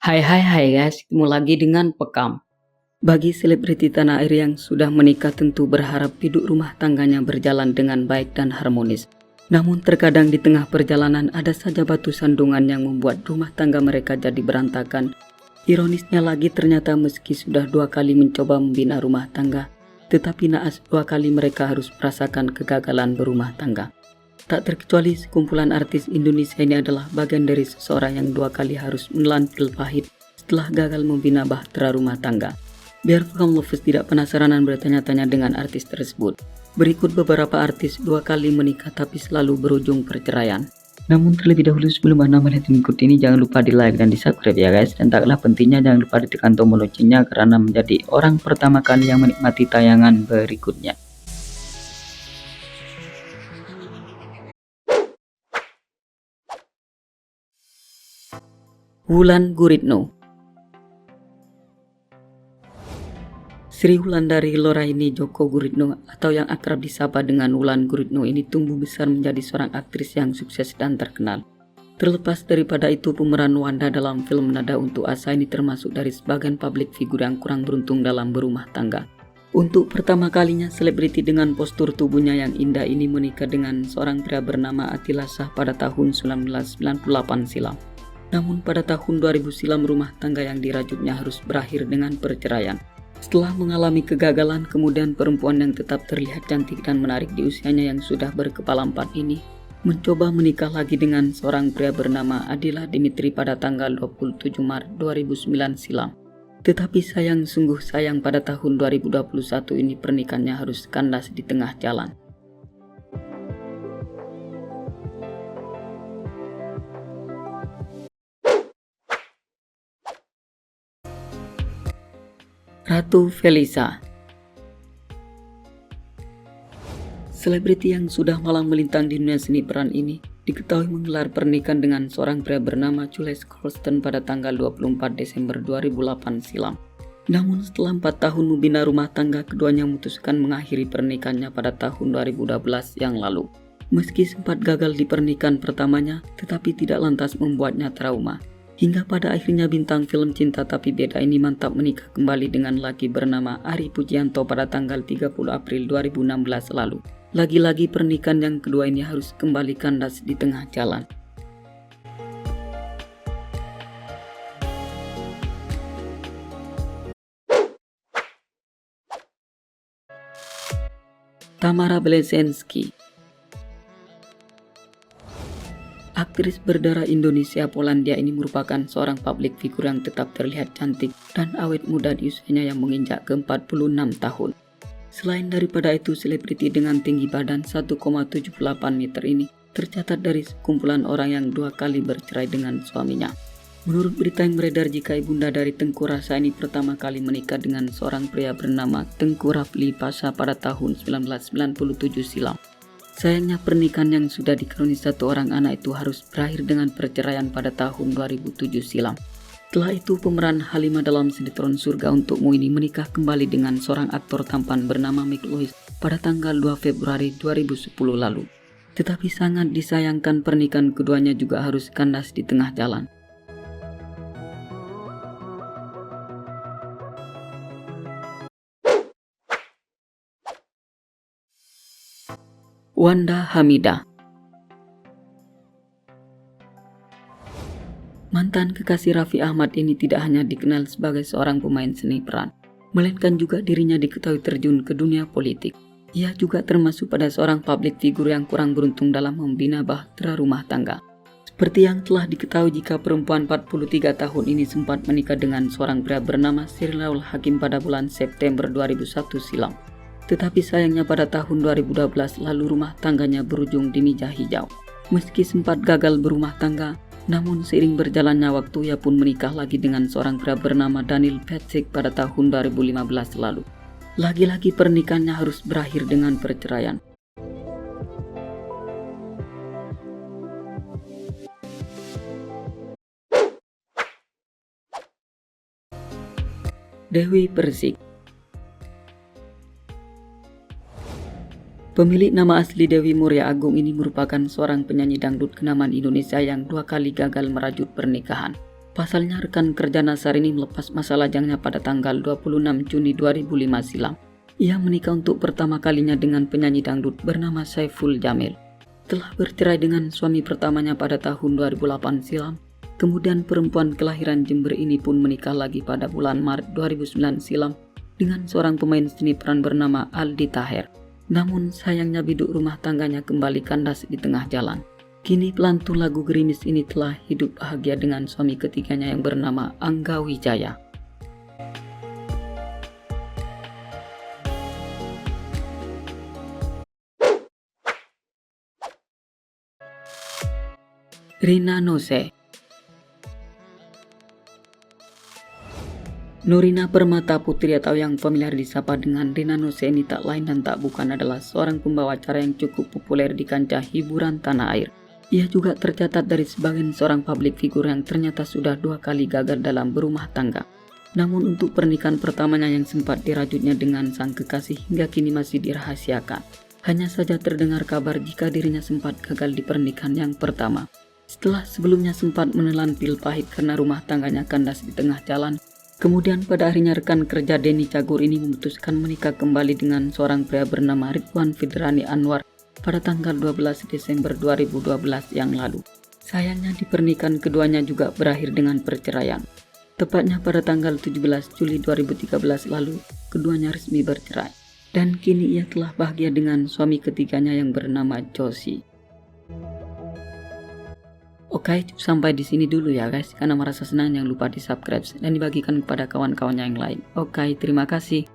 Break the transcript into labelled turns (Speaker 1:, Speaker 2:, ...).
Speaker 1: Hai hai hai guys, ketemu lagi dengan Pekam. Bagi selebriti tanah air yang sudah menikah tentu berharap hidup rumah tangganya berjalan dengan baik dan harmonis. Namun terkadang di tengah perjalanan ada saja batu sandungan yang membuat rumah tangga mereka jadi berantakan. Ironisnya lagi ternyata meski sudah 2 kali mencoba membina rumah tangga, tetapi naas 2 kali mereka harus merasakan kegagalan berumah tangga. Tak terkecuali sekumpulan artis Indonesia ini adalah bagian dari seseorang yang 2 kali harus menelan pil pahit setelah gagal membina bahtera rumah tangga. Biar Pekam Lovers tidak penasaran dan bertanya-tanya dengan artis tersebut, berikut beberapa artis 2 kali menikah tapi selalu berujung perceraian. Namun terlebih dahulu sebelum Anda melihat berikut ini, jangan lupa di like dan di subscribe ya guys. Dan tak kalah pentingnya jangan lupa ditekan tombol loncengnya karena menjadi orang pertama kali yang menikmati tayangan berikutnya. Wulan Guritno. Sri Wulandari Loraini Djoko Guritno atau yang akrab disapa dengan Wulan Guritno ini tumbuh besar menjadi seorang aktris yang sukses dan terkenal. Terlepas daripada itu, pemeran Wanda dalam film Nada Untuk Asa ini termasuk dari sebagian publik figur yang kurang beruntung dalam berumah tangga. Untuk pertama kalinya, selebriti dengan postur tubuhnya yang indah ini menikah dengan seorang pria bernama Attila Shah pada tahun 1998 silam. Namun pada tahun 2000 silam rumah tangga yang dirajutnya harus berakhir dengan perceraian. Setelah mengalami kegagalan, kemudian perempuan yang tetap terlihat cantik dan menarik di usianya yang sudah berkepala 4 ini mencoba menikah lagi dengan seorang pria bernama Adila Dimitri pada tanggal 27 Maret 2009 silam. Tetapi sayang, sungguh sayang, pada tahun 2021 ini pernikahannya harus kandas di tengah jalan. Ratu Felisa. Selebriti yang sudah malang melintang di dunia seni peran ini diketahui menggelar pernikahan dengan seorang pria bernama Jules Colston pada tanggal 24 Desember 2008 silam. Namun setelah 4 tahun membina rumah tangga, keduanya memutuskan mengakhiri pernikahannya pada tahun 2012 yang lalu. Meski sempat gagal di pernikahan pertamanya, tetapi tidak lantas membuatnya trauma. Hingga pada akhirnya bintang film Cinta Tapi Beda ini mantap menikah kembali dengan laki bernama Ari Pujianto pada tanggal 30 April 2016 lalu. Lagi-lagi pernikahan yang kedua ini harus kembali kandas di tengah jalan. Tamara Bleszynsky. Aktris berdarah Indonesia Polandia ini merupakan seorang publik figur yang tetap terlihat cantik dan awet muda di usianya yang menginjak ke 46 tahun. Selain daripada itu, selebriti dengan tinggi badan 1,78 meter ini tercatat dari sekumpulan orang yang 2 kali bercerai dengan suaminya. Menurut berita yang beredar, jika ibunda dari Tengku Rasa ini pertama kali menikah dengan seorang pria bernama Tengku Rafli Pasha pada tahun 1997 silam. Sayangnya pernikahan yang sudah dikaruniai 1 orang anak itu harus berakhir dengan perceraian pada tahun 2007 silam. Setelah itu, pemeran Halimah dalam sinetron Surga Untukmu ini menikah kembali dengan seorang aktor tampan bernama Mike Lois pada tanggal 2 Februari 2010 lalu. Tetapi sangat disayangkan pernikahan keduanya juga harus kandas di tengah jalan. Wanda Hamidah. Mantan kekasih Raffi Ahmad ini tidak hanya dikenal sebagai seorang pemain seni peran, melainkan juga dirinya diketahui terjun ke dunia politik. Ia juga termasuk pada seorang publik figur yang kurang beruntung dalam membina bahtera rumah tangga. Seperti yang telah diketahui, jika perempuan 43 tahun ini sempat menikah dengan seorang pria bernama Syahrul Hakim pada bulan September 2001 silam. Tetapi sayangnya pada tahun 2012 lalu rumah tangganya berujung di meja hijau. Meski sempat gagal berumah tangga, namun seiring berjalannya waktu ia pun menikah lagi dengan seorang pria bernama Daniel Patrick pada tahun 2015 lalu. Lagi-lagi pernikahannya harus berakhir dengan perceraian. Dewi Persik. Pemilik nama asli Dewi Muria Agung ini merupakan seorang penyanyi dangdut kenamaan Indonesia yang 2 kali gagal merajut pernikahan. Pasalnya rekan kerja Nasar ini melepas masa lajangnya pada tanggal 26 Juni 2005 silam. Ia menikah untuk pertama kalinya dengan penyanyi dangdut bernama Saiful Jamil. Telah bercerai dengan suami pertamanya pada tahun 2008 silam. Kemudian perempuan kelahiran Jember ini pun menikah lagi pada bulan Maret 2009 silam dengan seorang pemain seni peran bernama Aldi Taher. Namun sayangnya biduk rumah tangganya kembali kandas di tengah jalan. Kini pelantun lagu gerimis ini telah hidup bahagia dengan suami ketiganya yang bernama Angga Wijaya. Rina Nose. Nurina Permata Putri atau yang familiar disapa dengan Rina Nose ini tak lain dan tak bukan adalah seorang pembawa acara yang cukup populer di kancah hiburan tanah air. Ia juga tercatat dari sebagian seorang publik figur yang ternyata sudah 2 kali gagal dalam berumah tangga. Namun untuk pernikahan pertamanya yang sempat dirajutnya dengan sang kekasih hingga kini masih dirahasiakan. Hanya saja terdengar kabar jika dirinya sempat gagal di pernikahan yang pertama. Setelah sebelumnya sempat menelan pil pahit karena rumah tangganya kandas di tengah jalan, kemudian pada akhirnya rekan kerja Denny Cagur ini memutuskan menikah kembali dengan seorang pria bernama Ridwan Fidrani Anwar pada tanggal 12 Desember 2012 yang lalu. Sayangnya di pernikahan keduanya juga berakhir dengan perceraian. Tepatnya pada tanggal 17 Juli 2013 lalu, keduanya resmi bercerai. Dan kini ia telah bahagia dengan suami ketiganya yang bernama Josie. Oke, sampai di sini dulu ya guys. Karena merasa senang jangan lupa di subscribe dan dibagikan kepada kawan-kawannya yang lain. Oke, terima kasih.